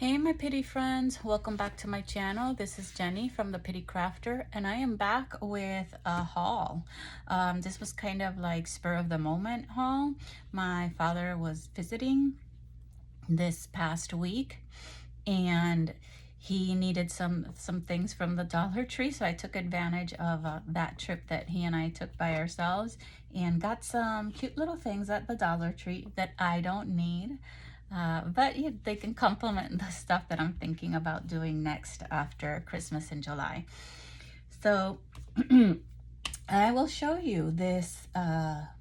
Hey my Pittie friends, welcome back to my channel. This is Jenny from the Pittie Crafter, and I am back with a haul. This was kind of like spur of the moment haul. My father was visiting this past week and he needed some things from the Dollar Tree, so I took advantage of that trip that he and I took by ourselves and got some cute little things at the Dollar Tree that I don't need. But yeah, they can complement the stuff that I'm thinking about doing next after Christmas in July. So I will show you this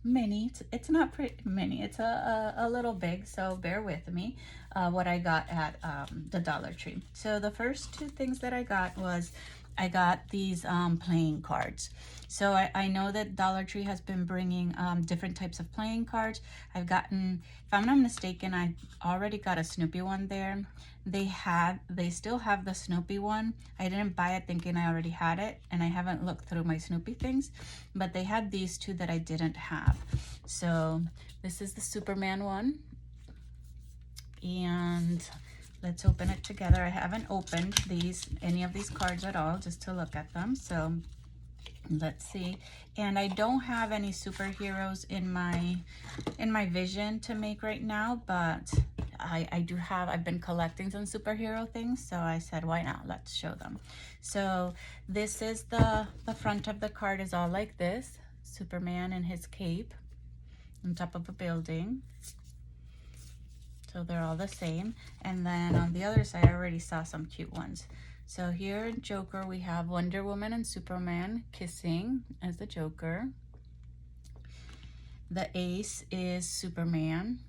mini. It's not pretty mini. It's a little big, so bear with me. What I got at the Dollar Tree. So the first two things that I got was I got these playing cards. So I know that Dollar Tree has been bringing different types of playing cards. I've gotten, if I'm not mistaken, I already got a Snoopy one there. They still have the Snoopy one. I didn't buy it thinking I already had it, and I haven't looked through my Snoopy things, but they had these two that I didn't have. So this is the Superman one, and let's open it together. I haven't opened any of these cards at all, just to look at them. So let's see. And I don't have any superheroes in my vision to make right now, but I've been collecting some superhero things, so I said, why not? Let's show them. So this is the front of the card is all like this. Superman in his cape on top of a building. So they're all the same. And then on the other side, I already saw some cute ones. So here in Joker, we have Wonder Woman and Superman kissing as the Joker. The Ace is Superman.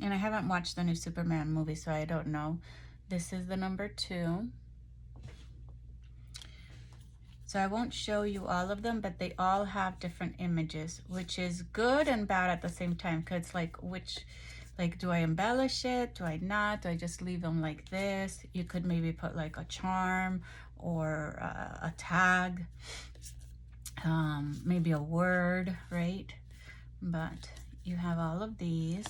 And I haven't watched the new Superman movie, so I don't know. This is the number 2. So I won't show you all of them, but they all have different images, which is good and bad at the same time. Because do I embellish it? Do I not? Do I just leave them like this? You could maybe put like a charm or a tag, maybe a word, right? But you have all of these.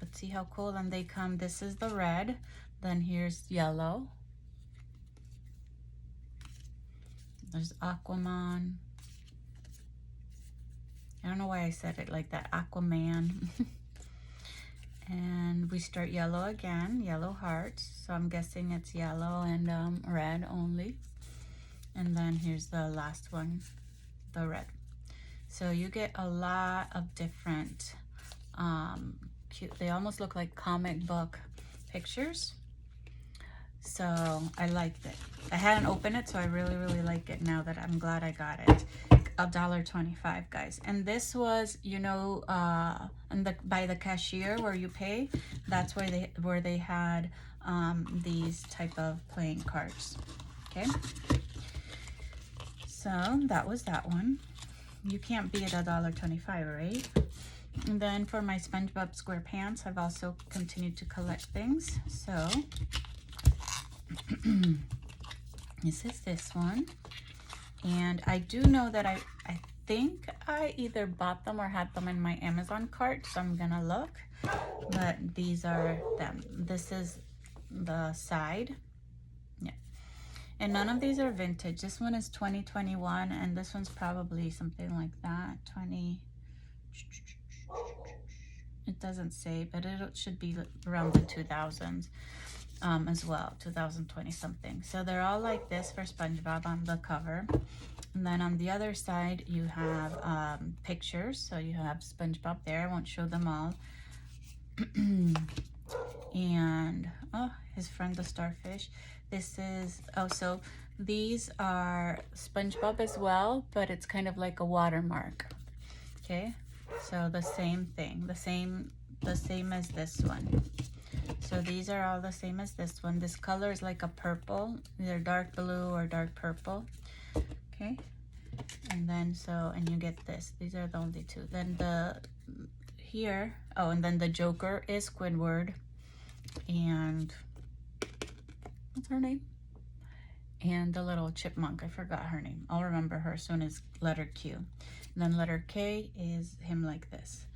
But see how cool, and they come, this is the red, then here's yellow. There's Aquaman. I don't know why I said it like that, Aquaman. And we start yellow again, yellow hearts. So I'm guessing it's yellow and red only. And then here's the last one, the red. So you get a lot of different cute, they almost look like comic book pictures. So I liked it. I hadn't opened it, so I really like it now that I'm glad I got it. $1.25, guys. And this was, you know, by the cashier where you pay, that's where they had these type of playing cards. Okay, so that was that one. You can't beat $1.25, right? And then for my SpongeBob SquarePants, I've also continued to collect things. So this is this one. And I do know that I think I either bought them or had them in my Amazon cart, so I'm gonna look. But these are them. This is the side. Yeah. And none of these are vintage. This one is 2021, and this one's probably something like that. 20. It doesn't say, but it should be around the 2000s as well, 2020 something. So they're all like this for SpongeBob on the cover. And then on the other side, you have pictures. So you have SpongeBob there. I won't show them all. And, oh, his friend the starfish. This is, oh, so these are SpongeBob as well, but it's kind of like a watermark. Okay, so the same thing, the same as this one. So these are all the same as this one. This color is like a purple, either dark blue or dark purple. Okay, and then and you get this. These are the only two. Then and then the Joker is Squidward, and what's her name? And the little chipmunk, I forgot her name. I'll remember her as soon as letter Q. And then letter K is him like this.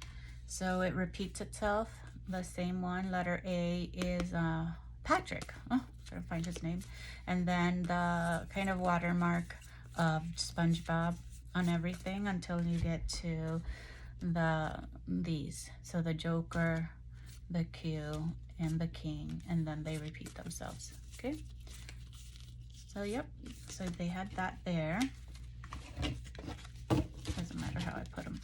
So it repeats itself. The same one, letter A is Patrick. Oh, trying to find his name. And then the kind of watermark of SpongeBob on everything until you get to these. So the Joker, the Q, and the King, and then they repeat themselves. Okay. So yep. So they had that there. Doesn't matter how I put them.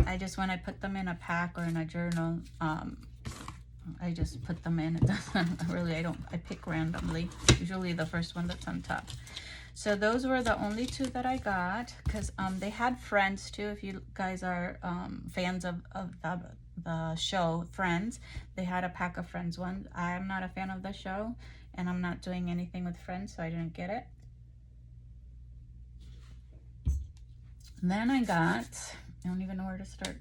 I just, when I put them in a pack or in a journal, I just put them in. It doesn't really, I pick randomly, usually the first one that's on top. So those were the only two that I got, because they had Friends too. If you guys are fans of the show Friends, they had a pack of Friends ones. I'm not a fan of the show, and I'm not doing anything with Friends, so I didn't get it. Then I got, I don't even know where to start.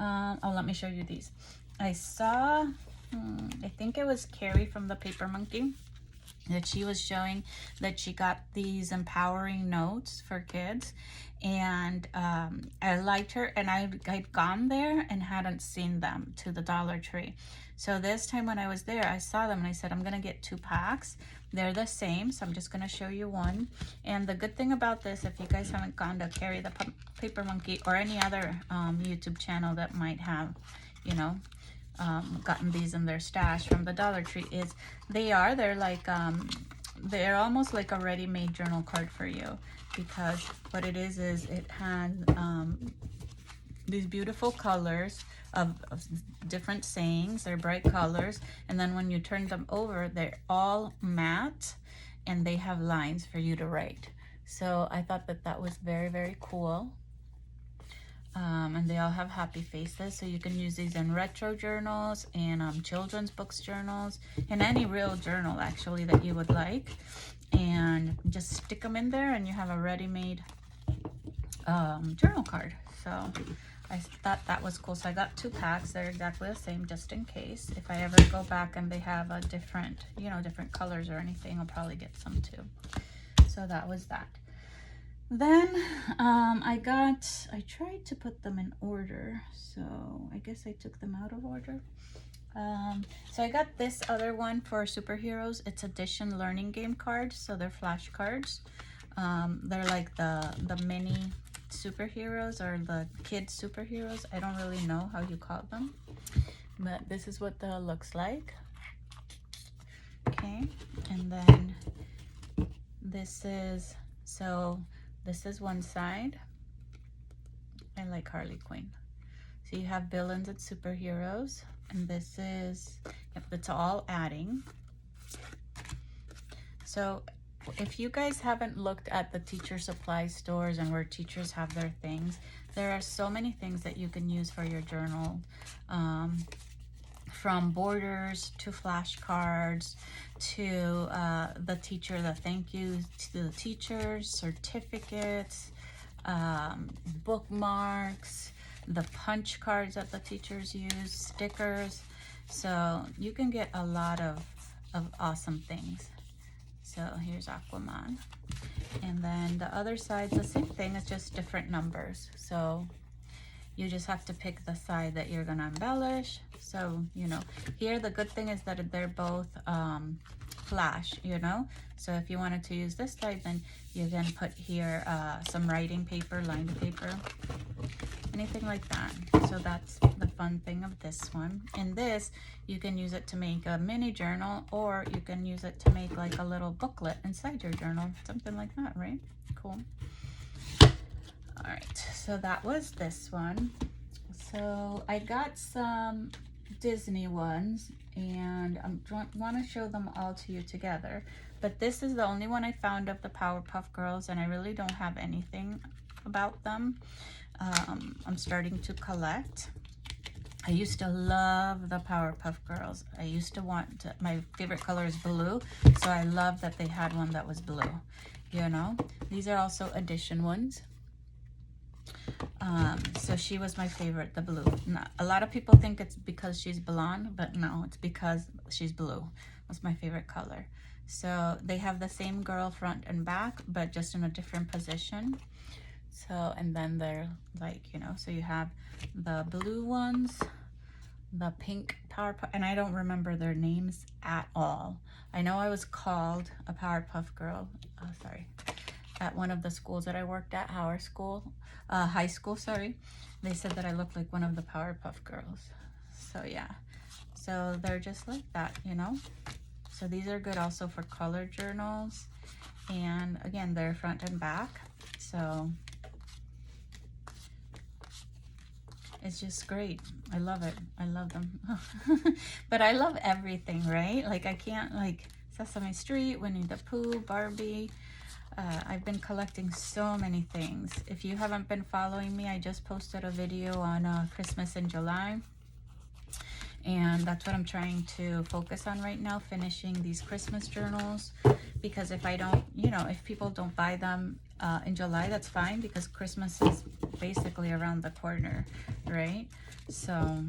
Oh, let me show you these. I saw, I think it was Carrie from the Paper Monkey, that she was showing that she got these empowering notes for kids, and I liked her, and I'd gone there and hadn't seen them to the Dollar Tree. So this time when I was there, I saw them and I said, I'm gonna get 2 packs. They're the same, so I'm just gonna show you one. And the good thing about this, if you guys haven't gone to Carrie the Paper Monkey or any other YouTube channel that might have, you know, gotten these in their stash from the Dollar Tree, is they're like they're almost like a ready-made journal card for you, because what it is it has these beautiful colors of different sayings. They're bright colors, and then when you turn them over, they're all matte and they have lines for you to write. So I thought that was very, very cool. And they all have happy faces, so you can use these in retro journals and children's books journals, and any real journal actually that you would like, and just stick them in there and you have a ready-made journal card. So I thought that was cool. So I got 2 packs. They're exactly the same, just in case if I ever go back and they have a different, you know, different colors or anything, I'll probably get some too. So that was that. Then I tried to put them in order, so I guess I took them out of order. So I got this other one for superheroes. It's edition learning game cards, so they're flashcards. They're like the mini superheroes or the kids superheroes. I don't really know how you call them, but this is what the looks like. Okay, and then this is, so this is one side. I like Harley Quinn. So you have villains and superheroes, and this is, yep, it's all adding. So if you guys haven't looked at the teacher supply stores and where teachers have their things, there are so many things that you can use for your journal, from borders to flashcards to the thank yous to the teachers, certificates, bookmarks, the punch cards that the teachers use, stickers. So you can get a lot of awesome things. So here's Aquaman, and then the other side's the same thing. It's just different numbers. So you just have to pick the side that you're gonna embellish. So, you know, here the good thing is that they're both flash, you know. So if you wanted to use this side, then you can put here some writing paper, lined paper, anything like that. So that's the fun thing of this one. And this, you can use it to make a mini journal, or you can use it to make like a little booklet inside your journal, something like that, right? Cool. All right, so that was this one. So I got some Disney ones, and I want to show them all to you together. But this is the only one I found of the Powerpuff Girls, and I really don't have anything about them. I'm starting to collect. I used to love the Powerpuff Girls. I used to want to, my favorite color is blue, so I love that they had one that was blue, you know. These are also edition ones. So she was my favorite, the blue. A lot of people think it's because she's blonde, but no, it's because she's blue. That's my favorite color. So they have the same girl front and back, but just in a different position. So, and then they're like, you know, so you have the blue ones, the pink Powerpuff, and I don't remember their names at all. I know I was called a Powerpuff Girl, sorry, at one of the schools that I worked at, Howard School, high school, sorry. They said that I looked like one of the Powerpuff Girls. So yeah, so they're just like that, you know. So these are good also for color journals. And again, they're front and back. So it's just great. I love it. I love them. But I love everything, right? Like I can't, like Sesame Street, Winnie the Pooh, Barbie. I've been collecting so many things. If you haven't been following me, I just posted a video on Christmas in July. And that's what I'm trying to focus on right now, finishing these Christmas journals. Because if I don't, you know, if people don't buy them in July, that's fine, because Christmas is basically around the corner, right? So,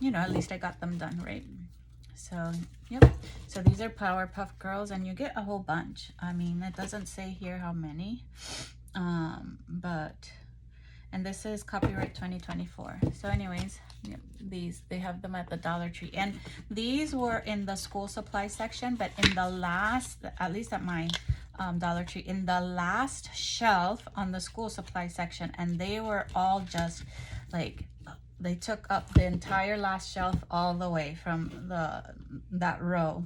you know, at least I got them done, right? So, yep. So these are Powerpuff Girls, and you get a whole bunch. I mean, it doesn't say here how many, but, and this is copyright 2024. So anyways, yep, these, they have them at the Dollar Tree, and these were in the school supply section, but in the last, at least at my Dollar Tree, in the last shelf on the school supply section, and they were all just like, they took up the entire last shelf all the way from that row.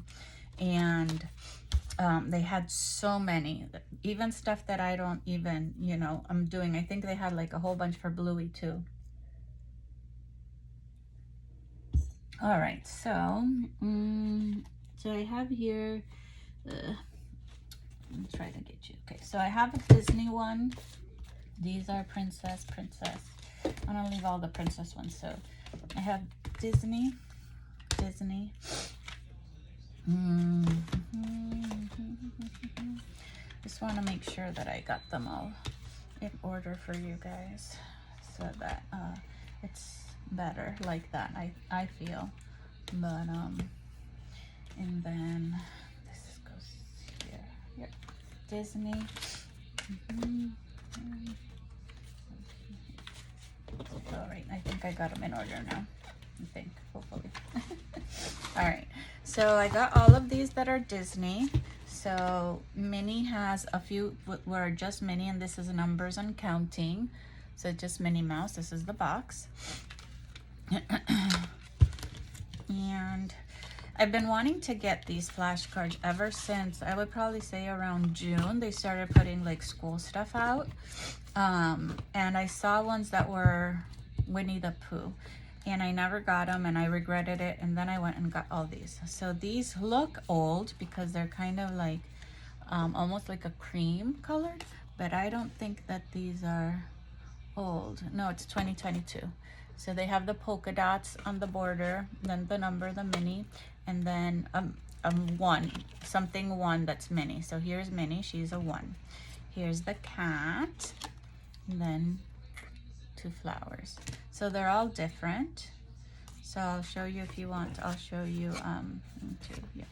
And they had so many, even stuff that I don't even, you know, I'm doing. I think they had like a whole bunch for Bluey too. All right, so so I have here, let me try to get you. Okay, so I have a Disney one. These are princess. I'm gonna leave all the princess ones. So I have Disney. Just want to make sure that I got them all in order for you guys, so that it's better like that, I feel. But and then this goes here. Yep, Disney. All right, I think I got them in order now. I think, hopefully. All right, so I got all of these that are Disney. So Minnie has a few were just Minnie, and this is numbers and counting. So just Minnie Mouse. This is the box. And I've been wanting to get these flashcards ever since, I would probably say around June, they started putting like school stuff out. And I saw ones that were Winnie the Pooh, and I never got them, and I regretted it, and then I went and got all these. So these look old because they're kind of like almost like a cream colored, but I don't think that these are old. No, it's 2022. So they have the polka dots on the border, then the number, the Minnie, and then one, something one that's Minnie. So here's Minnie, she's a 1. Here's the cat, and then 2 flowers. So they're all different. So I'll show you if you want. I'll show you two. Yeah.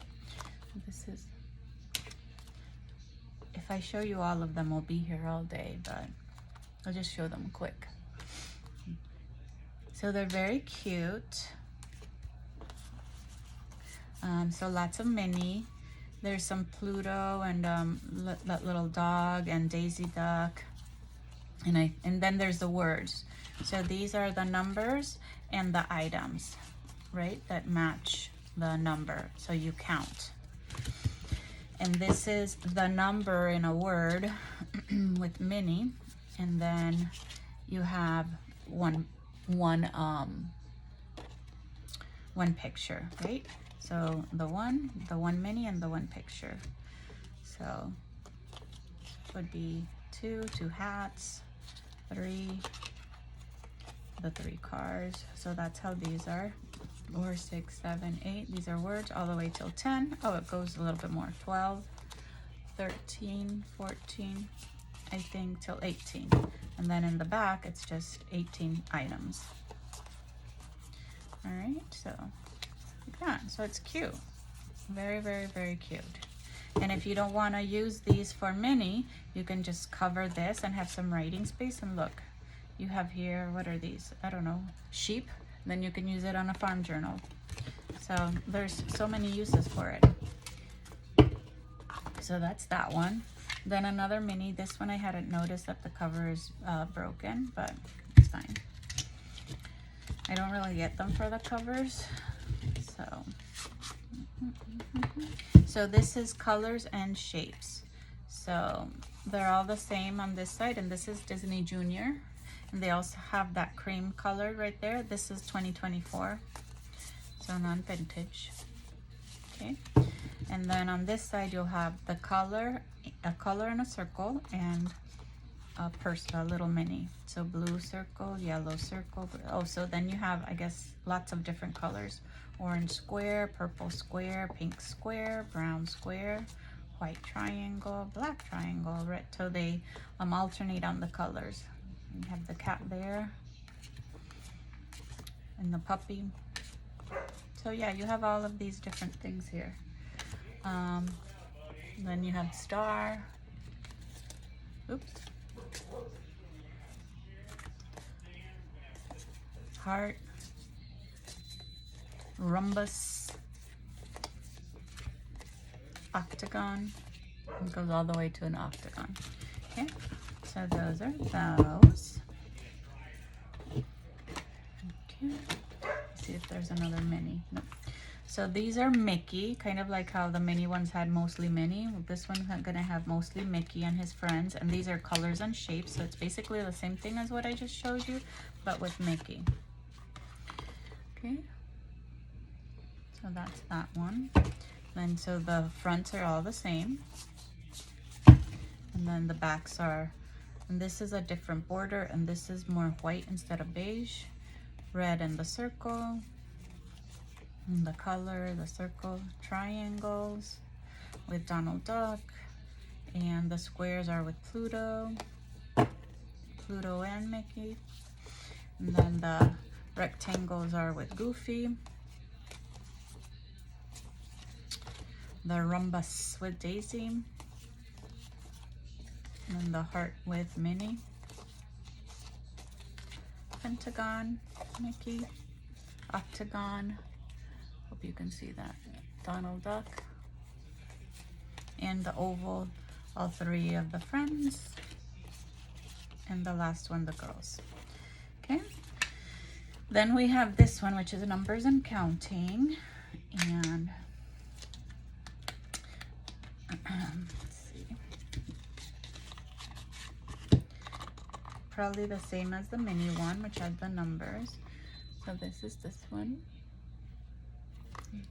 This is, if I show you all of them, we'll be here all day, but I'll just show them quick. So they're very cute. So lots of Minnie. There's some Pluto and that little dog and Daisy Duck. And then there's the words. So these are the numbers and the items, right, that match the number. So you count. And this is the number in a word with Minnie. And then you have one picture, right? So the one Minnie, and the 1 picture. So would be 2 hats, 3, the 3 cars. So that's how these are. 4, 6, 7, 8. These are words all the way till 10. Oh, it goes a little bit more. 12, 13, 14, I think, till 18. And then in the back, it's just 18 items. All right, so yeah, so it's cute. Very, very, very cute. And if you don't want to use these for mini, you can just cover this and have some writing space. And look, you have here, what are these? I don't know, sheep. Then you can use it on a farm journal. So there's so many uses for it. So that's that one. Then another mini. This one I hadn't noticed that the cover is broken, but it's fine. I don't really get them for the covers. So this is colors and shapes. So they're all the same on this side, and this is Disney Junior. And they also have that cream color right there. This is 2024, so non-vintage. Okay. And then on this side, you'll have the color, a color in a circle, and a little mini. So blue circle, yellow circle. Oh, so then you have, I guess, lots of different colors. Orange square, purple square, pink square, brown square, white triangle, black triangle, red. So they alternate on the colors. You have the cat there and the puppy. So yeah, you have all of these different things here. Then you have star. Oops. Heart. Rhombus. Octagon. It goes all the way to an octagon. Okay, so those are those. Okay, let's see if there's another mini. Nope. So these are Mickey, kind of like how the mini ones had mostly Minnie. This one's gonna have mostly Mickey and his friends, and these are colors and shapes. So it's basically the same thing as what I just showed you, but with Mickey. Okay. So that's that one. And so the fronts are all the same. And then the backs are, and this is a different border, and this is more white instead of beige. Red in the circle. And the color, the circle, triangles with Donald Duck. And the squares are with Pluto. Pluto and Mickey. And then the rectangles are with Goofy. The rhombus with Daisy, and then the heart with Minnie, pentagon, Mickey, octagon, hope you can see that, Donald Duck, and the oval, all three of the friends, and the last one, the girls. Okay, then we have this one, which is numbers and counting, and let's see. Probably the same as the mini one, which had the numbers. So this is this one.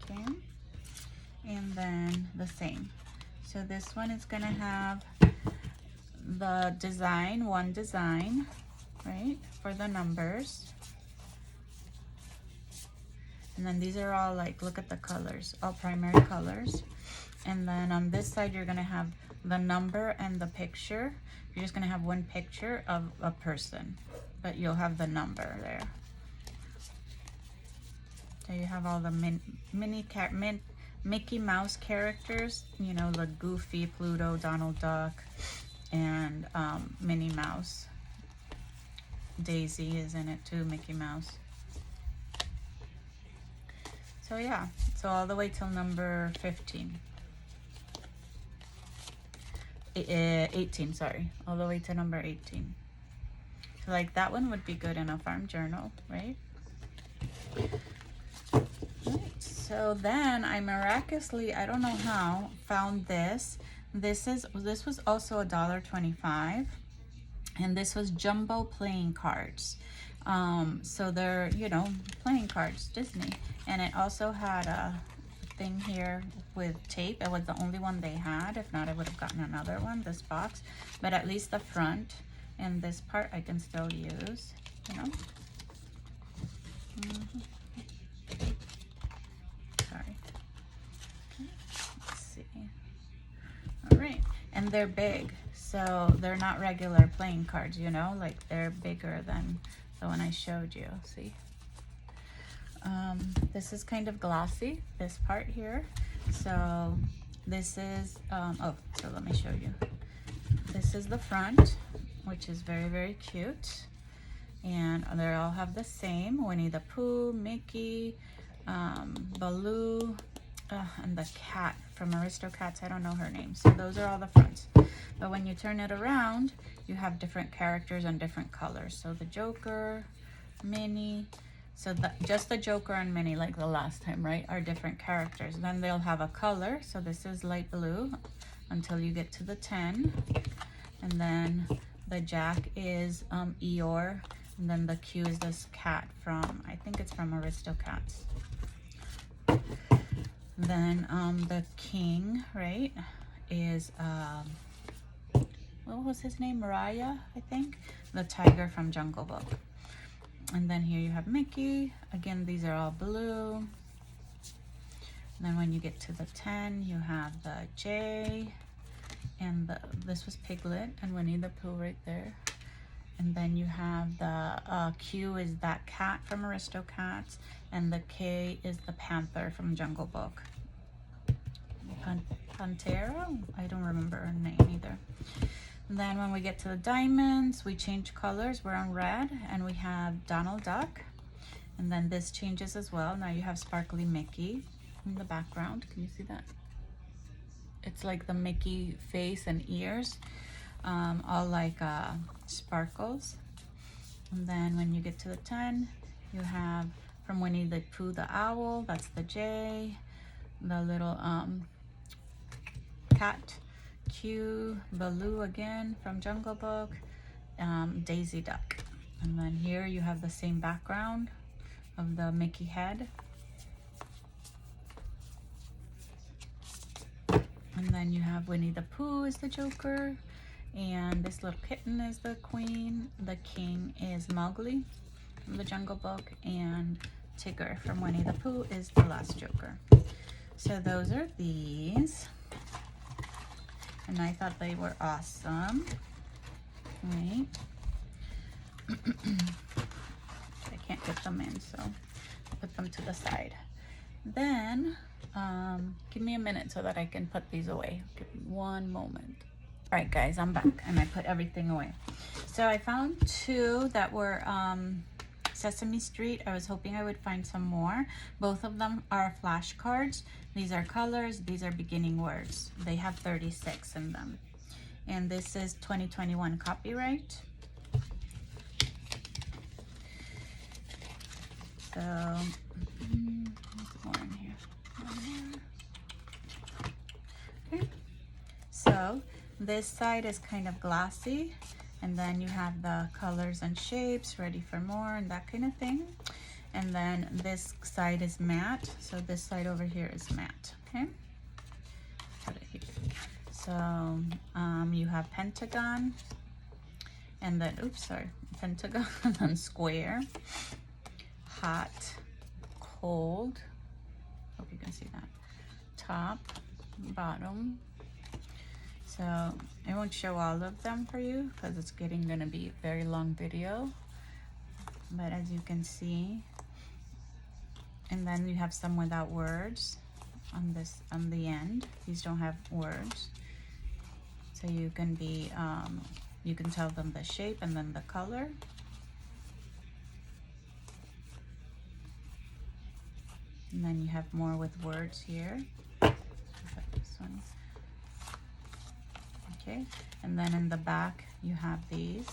Okay. And then the same. So this one is gonna have the design, one design, right, for the numbers. And then these are all like, look at the colors, all primary colors. And then on this side, you're gonna have the number and the picture. You're just gonna have one picture of a person, but you'll have the number there. So you have all the Mickey Mouse characters, you know, like Goofy, Pluto, Donald Duck, and Minnie Mouse. Daisy is in it too, Mickey Mouse. So yeah, so all the way till number 15. 18, sorry, all the way to number 18. So like that one would be good in a farm journal, right? Right, so then I miraculously, I don't know how, found this. This was also $1.25, and this was jumbo playing cards. So they're, you know, playing cards, Disney, and it also had a thing here with tape. It was the only one they had. If not, I would have gotten another one, this box. But at least the front and this part I can still use, you know. Sorry. Let's see. All right, and they're big, so they're not regular playing cards, you know, like they're bigger than the one I showed you. See. This is kind of glossy, this part here. So This is, oh, so let me show you. This is the front, which is very, very cute. And they all have the same, Winnie the Pooh, Mickey, Baloo, and the cat from Aristocats. I don't know her name. So those are all the fronts. But when you turn it around, you have different characters and different colors. So the Joker, Minnie, so just the Joker and Minnie, like the last time, right, are different characters. Then they'll have a color. So this is light blue until you get to the 10. And then the Jack is Eeyore. And then the Q is this cat from, I think it's from Aristocats. Then the King, right, is, what was his name? Raya, I think. The tiger from Jungle Book. And then here you have Mickey. Again, these are all blue. And then when you get to the 10, you have the J. And this was Piglet and Winnie the Pooh right there. And then you have the Q is that cat from Aristocats, and the K is the panther from Jungle Book. Pantera? I don't remember her name either. And then when we get to the diamonds, we change colors. We're on red, and we have Donald Duck. And then this changes as well. Now you have Sparkly Mickey in the background. Can you see that? It's like the Mickey face and ears, all like sparkles. And then when you get to the 10, you have from Winnie the Pooh the owl, that's the J, the little cat, Q, Baloo again from Jungle Book, Daisy Duck. And then here you have the same background of the Mickey head. And then you have Winnie the Pooh is the Joker, and this little kitten is the Queen. The King is Mowgli from the Jungle Book, and Tigger from Winnie the Pooh is the last Joker. So those are these, and I thought they were awesome. Right? I can't get them in, so I'll put them to the side. Then give me a minute so that I can put these away. Give me one moment. All right, guys, I'm back, and I put everything away. So I found two that were Sesame Street. I was hoping I would find some more. Both of them are flashcards. These are colors. These are beginning words. They have 36 in them. And this is 2021 copyright. So, what's more in here? Okay. So, this side is kind of glossy, and then you have the colors and shapes, ready for more, and that kind of thing. And then this side is matte, so this side over here is matte, okay? Put it here. So, you have pentagon, and then, oops, sorry, pentagon, and then square, hot, cold, hope you can see that, top, bottom. So I won't show all of them for you because it's gonna be a very long video, but as you can see, and then you have some without words on this, on the end. These don't have words, so you can be you can tell them the shape and then the color. And then you have more with words here. This one. Okay, and then in the back you have these.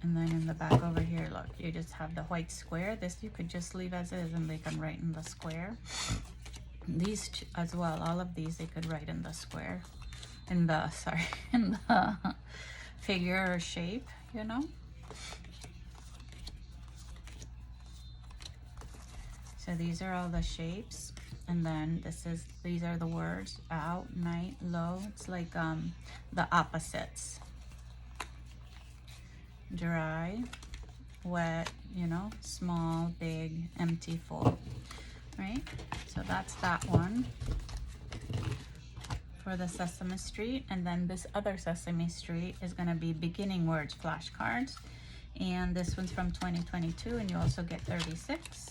And then in the back over here, look, you just have the white square. This you could just leave as is and they can write in the square. These as well, all of these they could write in the square. In the, sorry, in the figure or shape, you know. So these are all the shapes. And then these are the words, out, night, low. It's like the opposites. Dry, wet, you know, small, big, empty, full, right? So that's that one for the Sesame Street. And then this other Sesame Street is gonna be beginning words flashcards. And this one's from 2022, and you also get 36.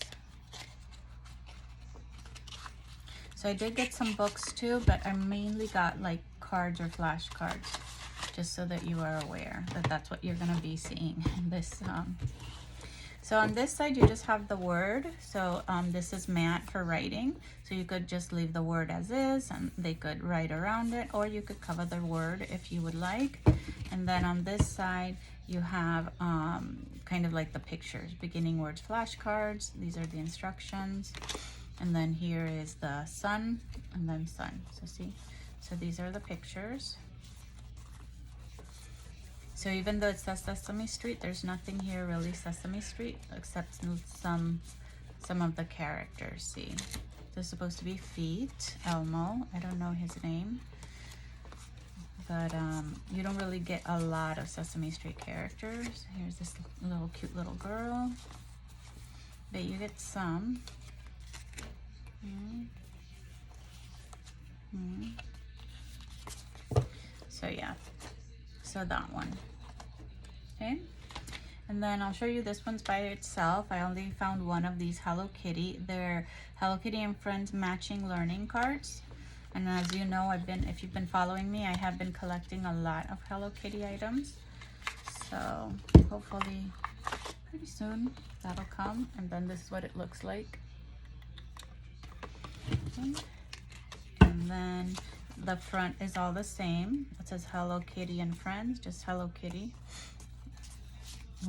So I did get some books too, but I mainly got like cards or flashcards, just so that you are aware that that's what you're gonna be seeing in this. So on this side, you just have the word. So this is matte for writing. So you could just leave the word as is and they could write around it, or you could cover the word if you would like. And then on this side, you have kind of like the pictures, beginning words, flashcards. These are the instructions. And then here is the sun and then sun. So see, so these are the pictures. So even though it says Sesame Street, there's nothing here really Sesame Street except some of the characters. See, this is supposed to be feet, Elmo. I don't know his name, but you don't really get a lot of Sesame Street characters. Here's this little cute little girl, but you get some. So yeah, so that one. Okay, and then I'll show you this one's by itself. I only found one of these Hello Kitty. They're Hello Kitty and Friends matching learning cards. And as you know, if you've been following me, I have been collecting a lot of Hello Kitty items. So hopefully pretty soon that'll come. And then this is what it looks like. Okay. And then the front is all the same. It says Hello Kitty and Friends, just Hello Kitty,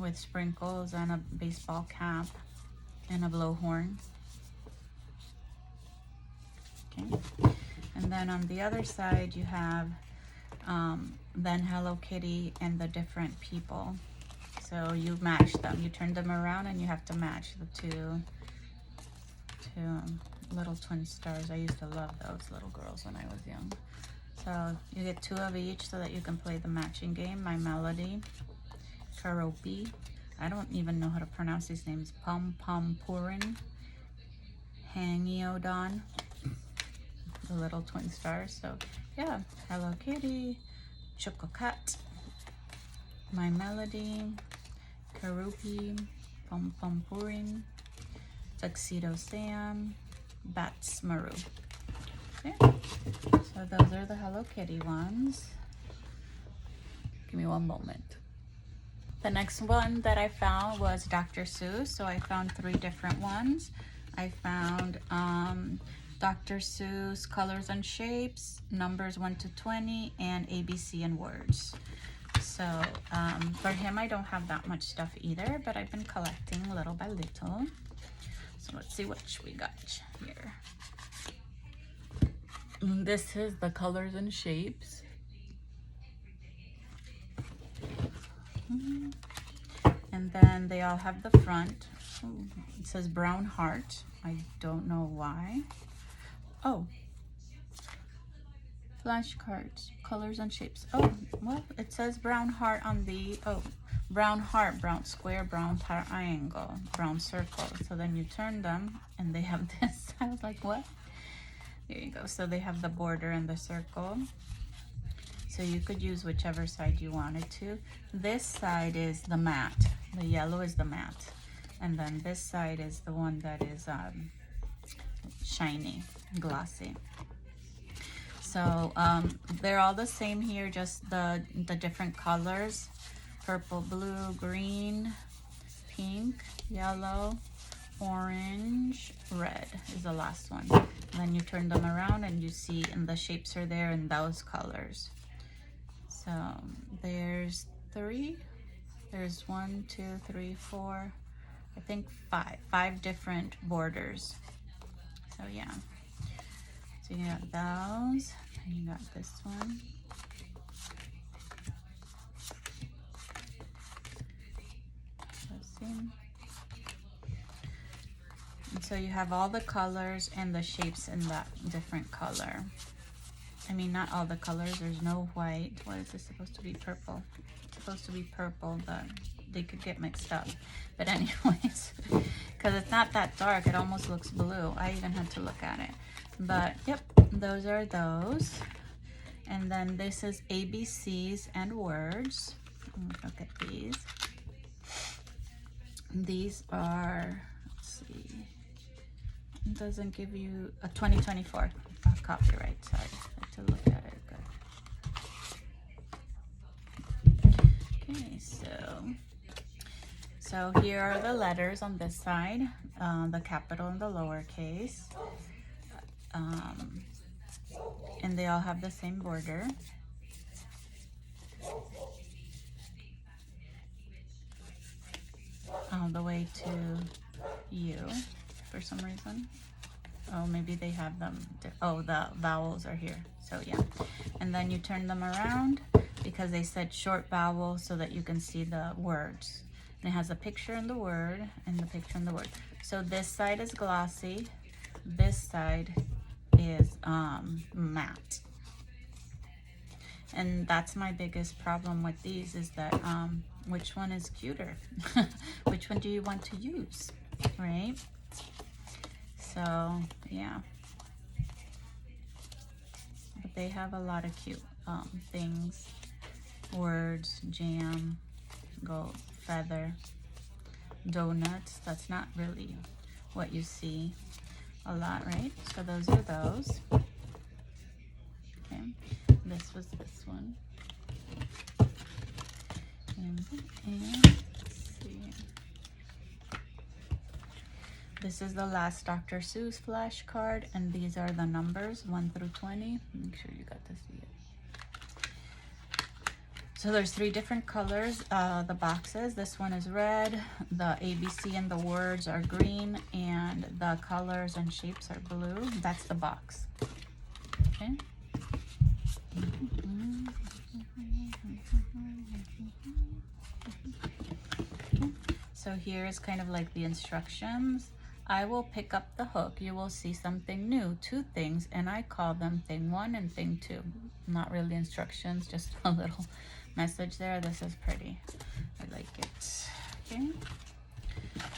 with sprinkles and a baseball cap and a blowhorn. Okay, and then on the other side you have then Hello Kitty and the different people. So you match them, you turn them around and you have to match the two little twin stars. I used to love those little girls when I was young. So you get 2 of each so that you can play the matching game. My Melody, Karopi, I don't even know how to pronounce these names, Pum Pum Purin, Hangiodon, the little twin stars. So yeah, Hello Kitty, Chococat, My Melody, Karupi, Pum Pum Purin, Tuxedo Sam, Bats Maru. Okay, so those are the Hello Kitty ones. Give me one moment. The next one that I found was Dr. Seuss. So I found 3 different ones. I found Dr. Seuss Colors and Shapes, numbers 1 to 20, and ABC and words. So for him, I don't have that much stuff either, but I've been collecting little by little. So let's see what we got here. This is the Colors and Shapes. And then they all have the front. Ooh, it says Brown Heart. I don't know why. Oh, flashcards, Colors and Shapes. Oh, well, it says Brown Heart on the, brown heart, brown square, brown triangle, brown circle. So then you turn them and they have this. I was like, what? There you go. So they have the border and the circle. So you could use whichever side you wanted to. This side is the matte. The yellow is the matte. And then this side is the one that is shiny, glossy. So they're all the same here, just the different colors. Purple, blue, green, pink, yellow, orange, red is the last one. And then you turn them around and you see, and the shapes are there in those colors. So there's 3. There's 1, 2, 3, 4, I think 5 different borders. So yeah. So you got those, and you got this one. Let's see. And so you have all the colors and the shapes in that different color. I mean, not all the colors. There's no white. What is this supposed to be? Purple. It's supposed to be purple, but they could get mixed up. But anyways, because it's not that dark, it almost looks blue. I even had to look at it. But yep, those are those. And then this is ABCs and words. Look at these. These are, let's see, It doesn't give you a 2024 copyright. Sorry, I have to look at it. Good. Okay, so here are the letters on this side, the capital and the lowercase, and they all have the same border. All the way to U for some reason. Oh, maybe they have them. Oh, the vowels are here. So yeah. And then you turn them around because they said short vowel so that you can see the words. And it has a picture in the word and the picture in the word. So this side is glossy. This side is matte. And that's my biggest problem with these is that which one is cuter? Which one do you want to use, right? So yeah, but they have a lot of cute things, words, jam, gold, feather, donuts. That's not really what you see a lot, right? So those are those. Okay, this was this one. And let's see. This is the last Dr. Seuss flashcard, and these are the numbers 1 through 20. Make sure you got to see it. So there's 3 different colors, the boxes. This one is red, the ABC and the words are green, and the colors and shapes are blue. That's the box. Okay. So here is kind of like the instructions. I will pick up the hook. You will see something new, 2 things, and I call them thing 1 and thing 2. Not really instructions, just a little message there. This is pretty. I like it. Okay.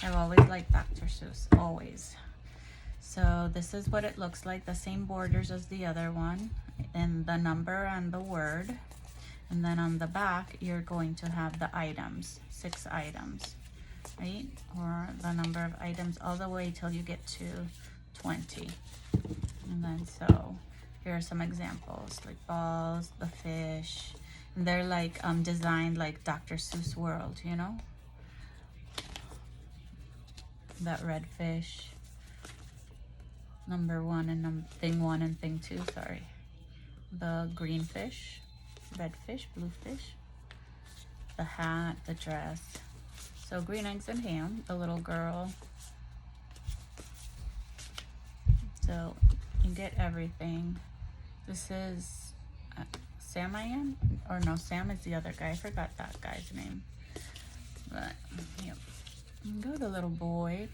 I've always liked Dr. Seuss, always. So this is what it looks like, the same borders as the other one, and the number and the word. And then on the back, you're going to have the items, 6 items, right? Or the number of items all the way till you get to 20. And then so here are some examples, like balls, the fish. And they're like designed like Dr. Seuss world, you know? That red fish. Number 1 and thing 1 and thing 2, sorry. The green fish, red fish, blue fish, the hat, the dress. So green eggs and ham, the little girl. So you get everything. This is Sam I am? Or no, Sam is the other guy. I forgot that guy's name. But, yep. Go the little boy,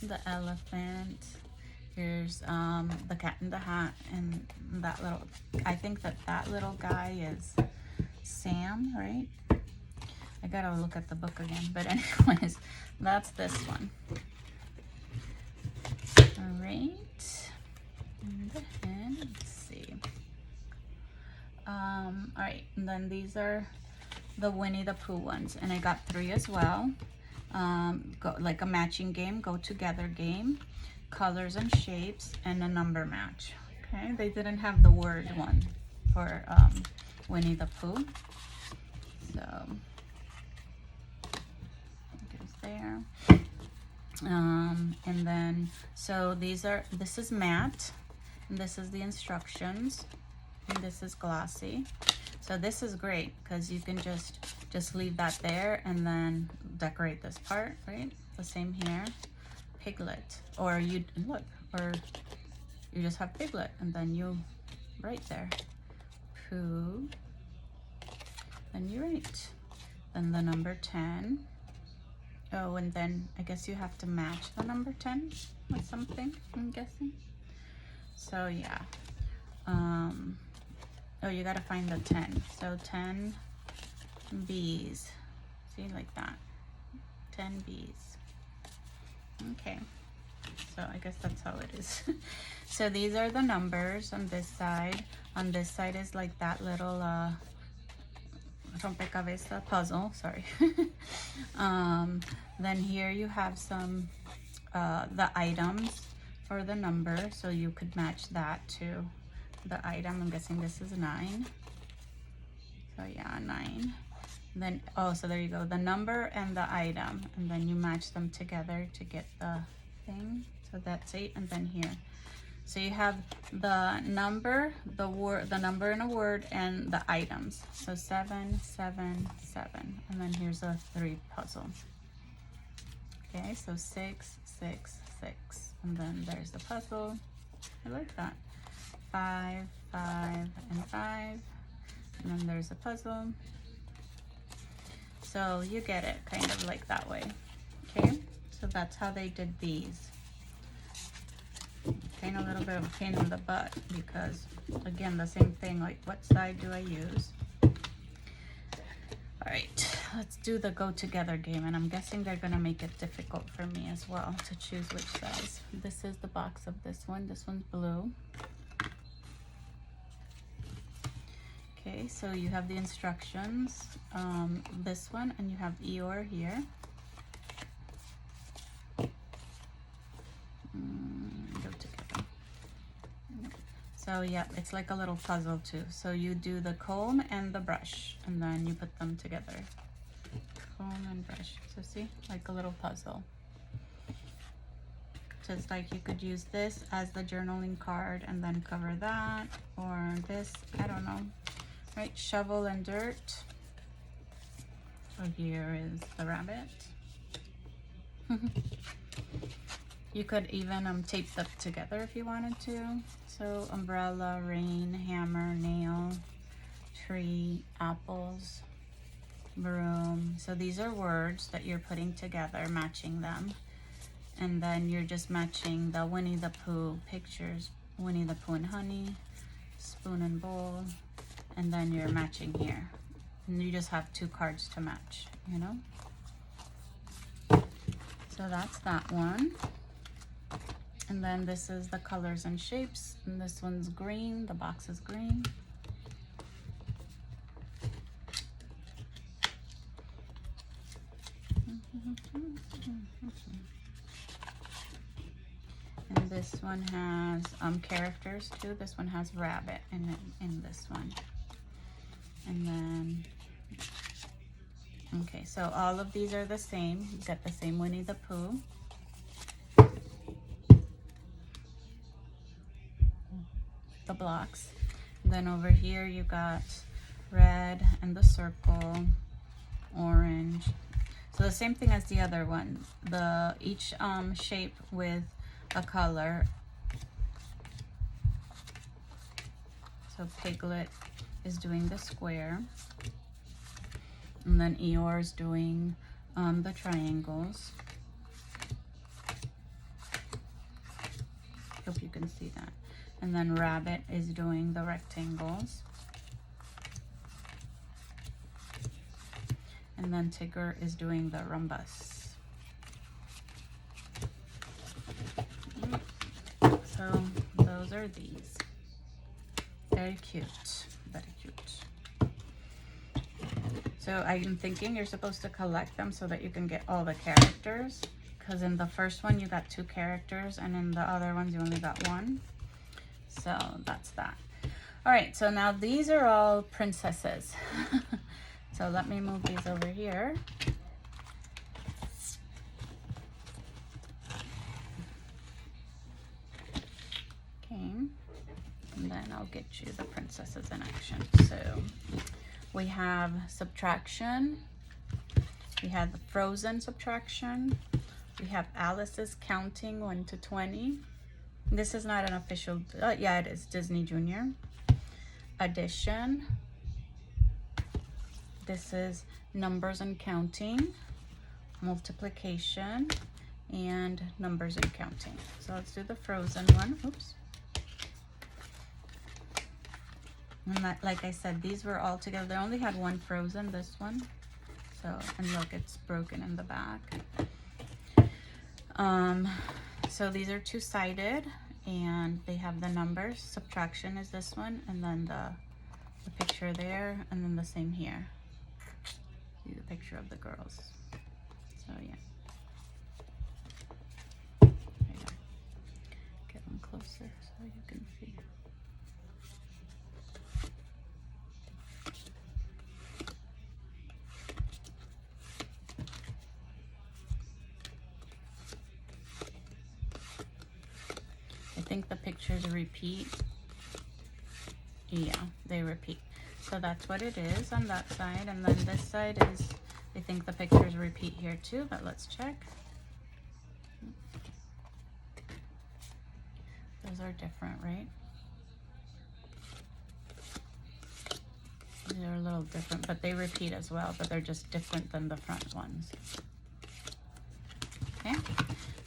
the elephant. Here's the cat in the hat, and that little, I think that little guy is Sam, right? I gotta look at the book again, but anyways, that's this one. All right, and then, let's see. All right, and then these are the Winnie the Pooh ones, and I got 3 as well. Like a matching game, go together game, colors and shapes, and a number match. Okay, they didn't have the word one for Winnie the Pooh. So goes there. And then so this is matte, and this is the instructions, and this is glossy. So this is great because you can just leave that there and then decorate this part, right? The same here. Piglet, or you look, or you just have Piglet, and then you write there Pooh, then you write, then the number 10. Oh, and then I guess you have to match the number 10 with something, I'm guessing. So yeah, oh, you gotta find the 10. So 10 bees, see, like that, 10 bees. Okay, so I guess that's how it is. So these are the numbers on this side. On this side is like that little rompecabezas puzzle, sorry. Then here you have some the items or the number, so you could match that to the item. I'm guessing this is 9. So yeah, 9. Then, oh, so there you go, the number and the item, and then you match them together to get the thing. So that's 8, and then here. So you have the number, the word, the number in a word, and the items. So 7, 7, 7, and then here's a 3 puzzle. Okay, so 6, 6, 6, and then there's the puzzle. I like that. 5, 5, and 5, and then there's a puzzle. So you get it kind of like that way. Okay, so that's how they did these. Kind of a little bit of a pain in the butt because, again, the same thing, like what side do I use? All right, let's do the go together game, and I'm guessing they're gonna make it difficult for me as well to choose which size. This is the box of this one. This one's blue. Okay, so you have the instructions, this one, and you have Eeyore here. Go together. So yeah, it's like a little puzzle too. So you do the comb and the brush, and then you put them together. Comb and brush. So see, like a little puzzle. Just like you could use this as the journaling card and then cover that, or this, I don't know. Right, shovel and dirt. So here is the rabbit. You could even tape them together if you wanted to. So umbrella, rain, hammer, nail, tree, apples, broom. So these are words that you're putting together, matching them. And then you're just matching the Winnie the Pooh pictures, Winnie the Pooh and honey, spoon and bowl. And then you're matching here. And you just have 2 cards to match, you know? So that's that one. And then this is the colors and shapes. And this one's green, the box is green. And this one has characters too. This one has rabbit in this one. And then, okay, so all of these are the same. You got the same Winnie the Pooh. The blocks. Then over here you got red and the circle, orange. So the same thing as the other one. Each shape with a color. So Piglet is doing the square, and then Eeyore is doing the triangles. Hope you can see that. And then Rabbit is doing the rectangles. And then Tigger is doing the rhombus. So those are these. Very cute, very cute. So I'm thinking you're supposed to collect them so that you can get all the characters. Because in the first one you got 2 characters, and in the other ones you only got 1. So that's that. All right, so now these are all princesses. So let me move these over here. Okay, and then I'll get you the princesses in action. So we have subtraction. We have the Frozen subtraction. We have Alice's counting 1 to 20. This is not an official, yeah, it is Disney Junior. Addition. This is numbers and counting. Multiplication and numbers and counting. So let's do the Frozen one. Oops. And that, like I said, these were all together. They only had 1 Frozen, this one. So, and look, it's broken in the back. So these are 2-sided, and they have the numbers. Subtraction is this one, and then the picture there, and then the same here. See the picture of the girls. So yeah. think the pictures repeat. Yeah, they repeat. So that's what it is on that side. And then this side is, I think the pictures repeat here too, but let's check. Those are different, right? They're a little different, but they repeat as well, but they're just different than the front ones. Okay,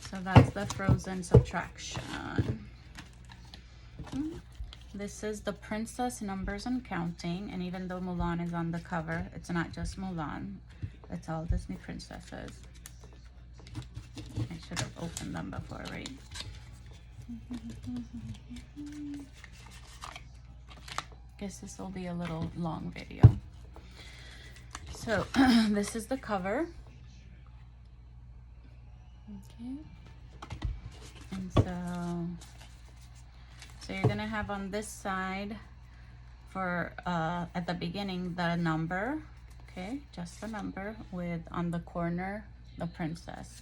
so that's the Frozen subtraction. This is the Princess Numbers and Counting, and even though Mulan is on the cover, it's not just Mulan, it's all Disney princesses. I should have opened them before, right? Guess this will be a little long video. So this is the cover. Okay, and so you're gonna have on this side for at the beginning the number, okay, just the number, with on the corner the princess.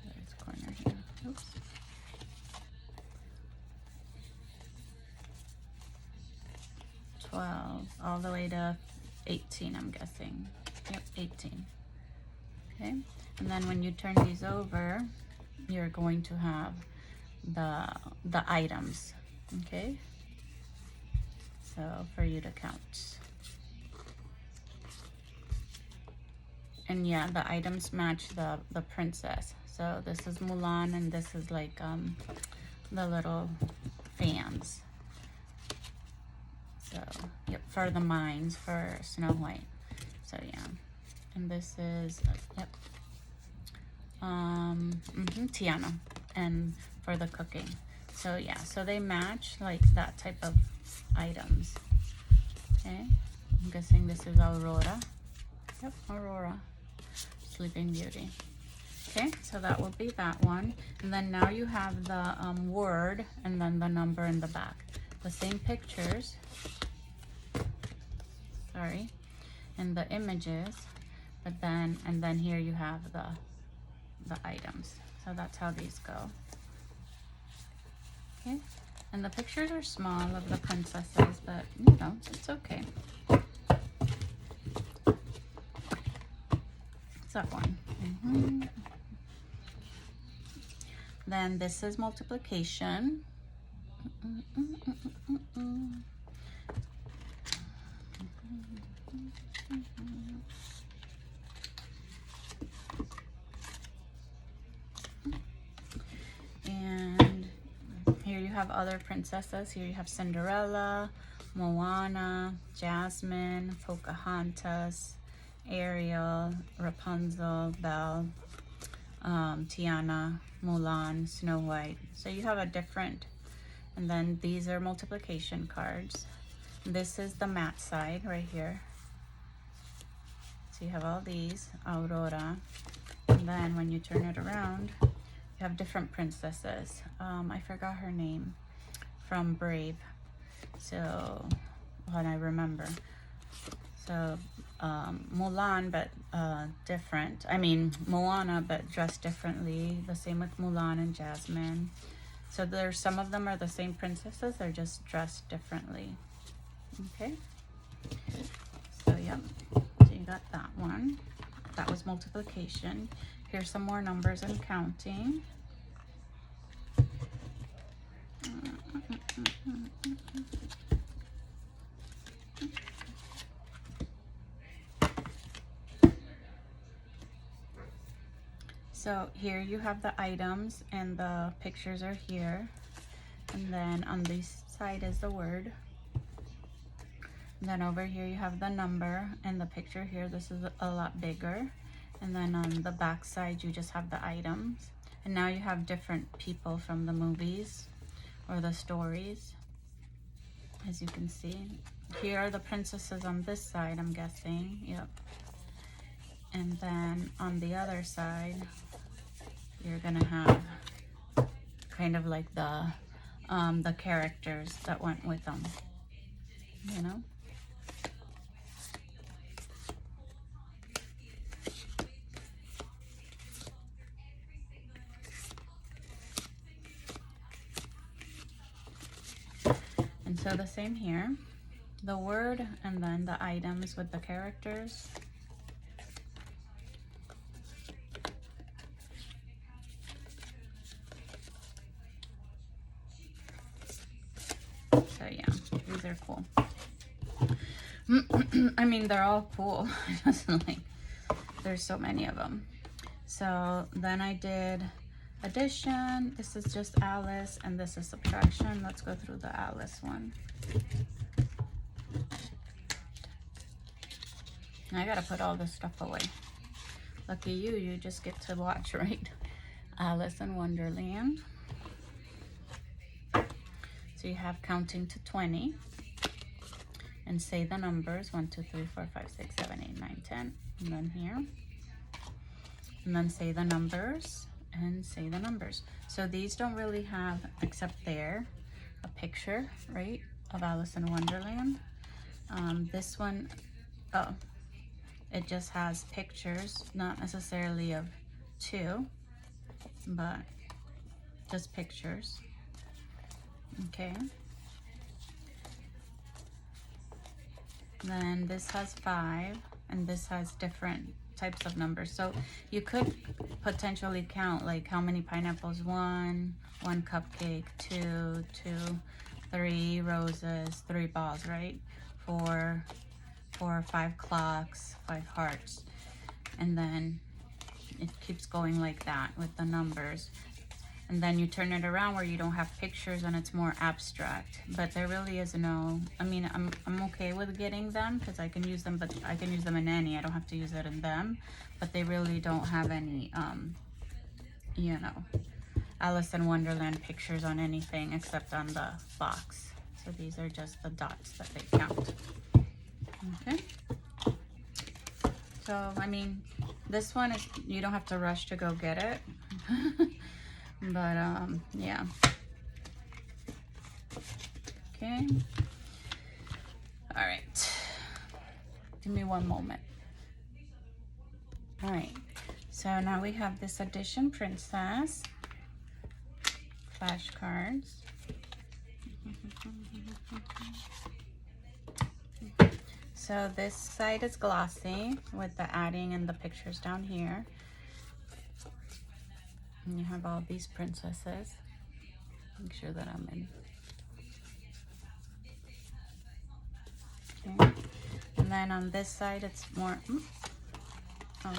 There's corner here. Oops. All the way to 18, I'm guessing. Yep, 18. Okay, and then when you turn these over, you're going to have the items. Okay, so for you to count. And yeah, the items match the princess. So this is Mulan, and this is like the little fans. So, yep, for the mines for Snow White. So, yeah. And this is, yep, Tiana, and for the cooking. So, yeah, so they match like that type of items. Okay, I'm guessing this is Aurora. Yep, Aurora, Sleeping Beauty. Okay, so that will be that one. And then now you have the word and then the number in the back. The same pictures, sorry, and the images, but then, and then here you have the items. So that's how these go. Okay, and the pictures are small of the princesses, but you know, it's okay. It's that one. Then this is multiplication. And here you have other princesses. Here you have Cinderella, Moana, Jasmine, Pocahontas, Ariel, Rapunzel, Belle, Tiana, Mulan, Snow White. So you have a different, and then these are multiplication cards. This is the matte side right here. So you have all these, Aurora, and then when you turn it around, you have different princesses. I forgot her name from Brave. So, when I remember. So, Mulan, but different. I mean, Moana, but dressed differently. The same with Mulan and Jasmine. So there's some of them are the same princesses. They're just dressed differently. Okay. So yeah. So you got that one. That was multiplication. Here's some more numbers and counting. So here you have the items and the pictures are here. And then on this side is the word. And then over here you have the number and the picture here. This is a lot bigger. And then on the back side you just have the items. And now you have different people from the movies or the stories, as you can see. Here are the princesses on this side, I'm guessing. Yep. And then on the other side, you're gonna have kind of like the characters that went with them, you know? So the same here, the word and then the items with the characters. So yeah, these are cool. I mean, they're all cool. Like, there's so many of them. So then I did addition. This is just Alice, and this is subtraction. Let's go through the Alice one. I gotta put all this stuff away. Lucky you, you just get to watch, right? Alice in Wonderland. So you have counting to 20 and say the numbers 1, 2, 3, 4, 5, 6, 7, 8, 9, 10, and then here, and then say the numbers and say the numbers. So these don't really have, except there, a picture, right, of Alice in Wonderland. This one, oh, it just has pictures, not necessarily of 2, but just pictures. Okay. Then this has 5, and this has different types of numbers. So you could potentially count like how many pineapples, 1 cupcake, 2, 3 roses, 3 balls, right? 4, 5 clocks, 5 hearts. And then it keeps going like that with the numbers. And then you turn it around where you don't have pictures and it's more abstract. But there really is no, I mean, I'm okay with getting them because I can use them, but I can use them in any. I don't have to use it in them. But they really don't have any, you know, Alice in Wonderland pictures on anything except on the box. So these are just the dots that they count. Okay. So, I mean, this one is, you don't have to rush to go get it. But yeah. Okay. All right. Give me one moment. All right. So now we have this Edition Princess flashcards. So this side is glossy with the adding and the pictures down here. And you have all these princesses. Make sure that I'm in. Okay. And then on this side, it's more, oh,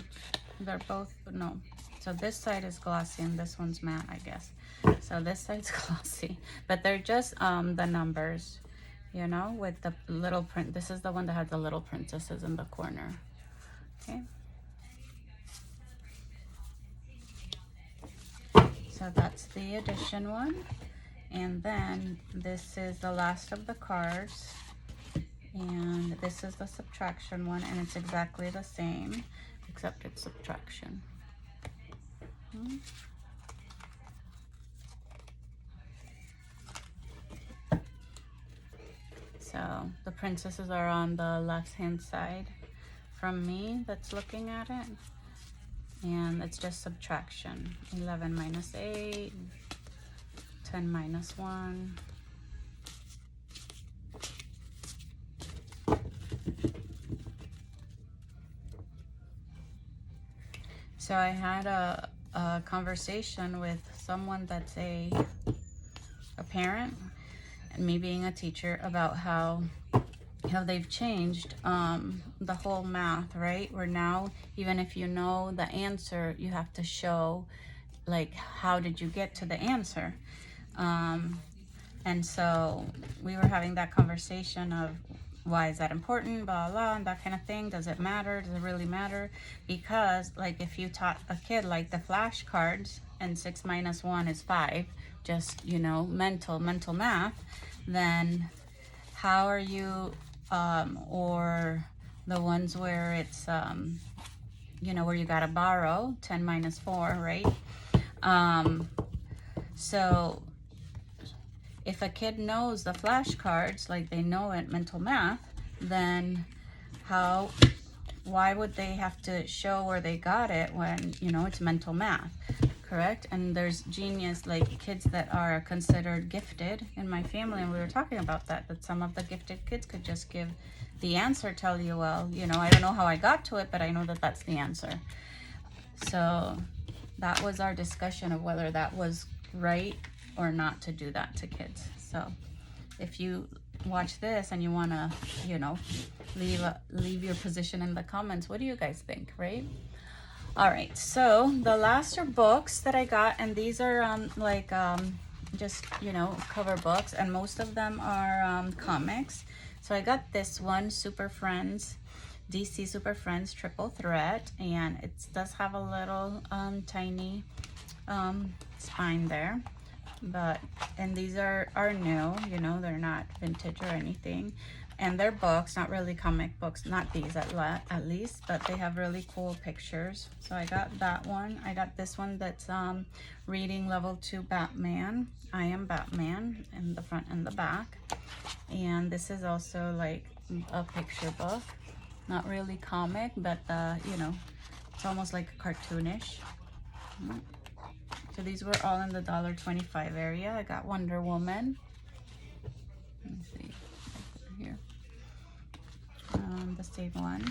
they're both, no. So this side is glossy and this one's matte, I guess. So this side's glossy, but they're just the numbers, you know, with the little print. This is the one that has the little princesses in the corner. Okay. So that's the addition one. And then this is the last of the cards. And this is the subtraction one, and it's exactly the same, except it's subtraction. So the princesses are on the left-hand side from me that's looking at it. And it's just subtraction. 11 minus 8, 10 minus 1. So I had a conversation with someone that's a parent, and me being a teacher, about how they've changed the whole math, right? Where now, even if you know the answer, you have to show, like, how did you get to the answer? And so we were having that conversation of, why is that important, blah, blah, and that kind of thing. Does it matter? Does it really matter? Because, like, if you taught a kid, like, the flashcards, and 6 minus 1 is 5, just, you know, mental math, then how are you, or the ones where it's, you know, where you gotta borrow, 10 minus 4, right? So if a kid knows the flashcards, like they know it, mental math, then why would they have to show where they got it when, you know, it's mental math? correct? And there's genius, like kids that are considered gifted in my family, and we were talking about that some of the gifted kids could just give the answer, tell you, well, you know, I don't know how I got to it, but I know that that's the answer. So that was our discussion of whether that was right or not to do that to kids. So if you watch this and you want to, you know, leave your position in the comments, what do you guys think, right? All right, so the last are books that I got, and these are just, you know, cover books, and most of them are comics. So I got this one, Super Friends, DC Super Friends Triple Threat, and it does have a little tiny spine there, and these are new, you know, they're not vintage or anything, and they're books, not really comic books, not these at least, but they have really cool pictures. So I got that one. I got this one that's reading level 2 Batman, I Am Batman, in the front and the back. And this is also like a picture book, not really comic, but you know, it's almost like cartoonish. So these were all in the $1.25 area. I got Wonder Woman. Let me see here. The same one.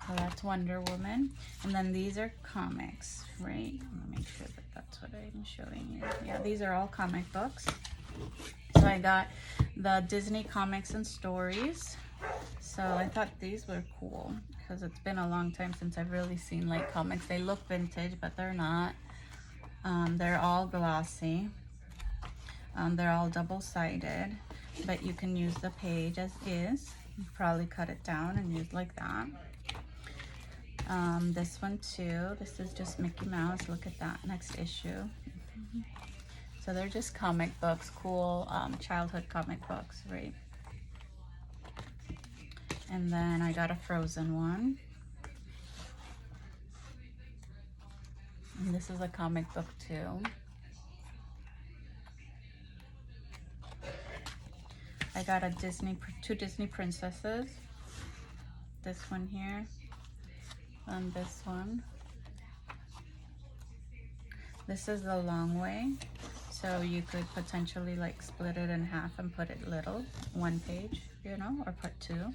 So that's Wonder Woman. And then these are comics, right? Let me make sure that that's what I'm showing you. Yeah, these are all comic books. So I got the Disney Comics and Stories. So I thought these were cool because it's been a long time since I've really seen like comics. They look vintage, but they're not. They're all glossy. They're all double-sided, but you can use the page as is. You probably cut it down and use like that. This one too. This is just Mickey Mouse. Look at that next issue. So they're just comic books, cool childhood comic books, right? And then I got a Frozen one. And this is a comic book too. I got a two Disney princesses. This one here, and this one. This is the long way, so you could potentially like split it in half and put it little, one page, you know, or put two.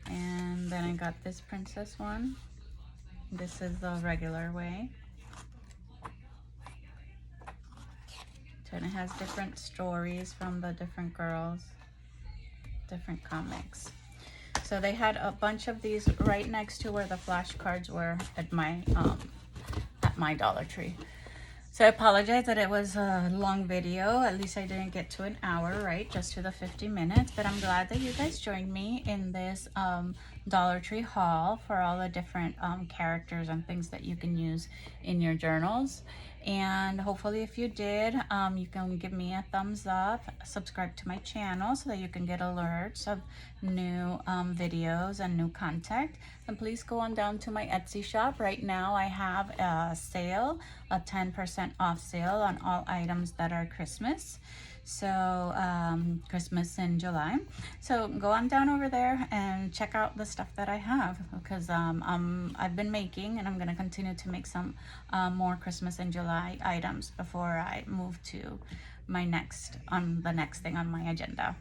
And then I got this princess one. This is the regular way. And it has different stories from the different girls, different comics. So they had a bunch of these right next to where the flashcards were at my Dollar Tree. So I apologize that it was a long video. At least I didn't get to an hour, right? Just to the 50 minutes. But I'm glad that you guys joined me in this Dollar Tree haul for all the different characters and things that you can use in your journals. And hopefully if you did, you can give me a thumbs up, subscribe to my channel so that you can get alerts of new videos and new content. And please go on down to my Etsy shop. Right now I have a sale, a 10% off sale on all items that are Christmas. So Christmas in July. So go on down over there and check out the stuff that I have, because I've been making, and I'm going to continue to make some more Christmas in July items before I move to my the next thing on my agenda.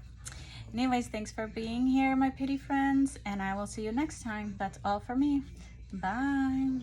Anyways, thanks for being here, my Pittie friends, and I will see you next time. That's all for me. Bye.